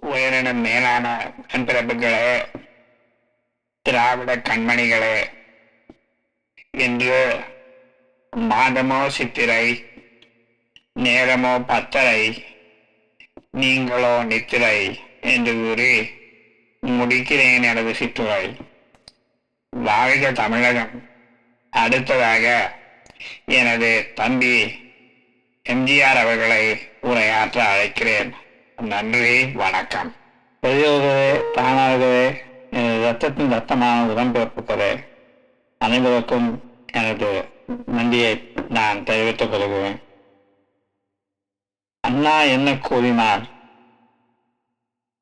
உயரினும் மேலான அன்பிறப்புகளே, திராவிட கண்மணிகளே, இன்று மாதமோ சித்திரை, நேரமோ பத்தரை, நீங்களோ நித்திரை என்று கூறி முடிக்கிறேன் எனது சிற்றுரை. வாழ்க தமிழகம். அடுத்ததாக எனது தம்பி எம்ஜிஆர் அவர்களை உரையாற்ற அழைக்கிறேன். நன்றி, வணக்கம். பெரியோர்களே, தானாகவே எனது ரத்தத்தின் ரத்தமான உடன்பிறப்புகளே, அனைவருக்கும் எனது நன்றியை நான் தெரிவித்துக் கொள்கிறேன். அண்ணா என்ன கூறினார்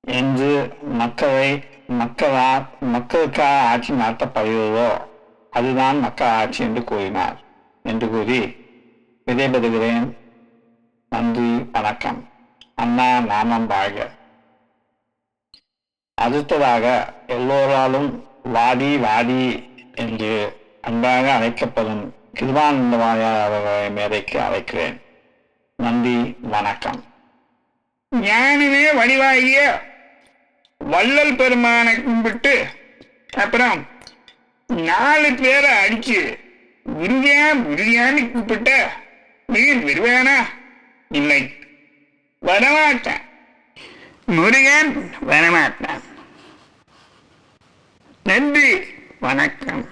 என்று மக்களுக்காக ஆட்சி நடத்தப்படுகிறதோ அதுதான் மக்கள் ஆட்சி என்று கூறினார் என்று கூறி விடைபெறுகிறேன். நன்றி, வணக்கம். அண்ணா நாமம் வாழ்க. அடுத்ததாக எல்லோராலும் வாடி வாடி என்று அன்பாக அழைக்கப்படும் கிருபானந்தவாயார் அவர்களை மேடைக்கு அழைக்கிறேன். நன்றி, வணக்கம். ஞானமே வடிவாகிய வள்ளல் பெருமானை கும்பிட்டு அப்புறம் 4 பேரை அடிச்சு விருதியான்னு கூப்பிட்ட நீர் விருவானா? இல்லை, வரமாட்டேன். முருகன் வரமாட்டான். நன்றி, வணக்கம்.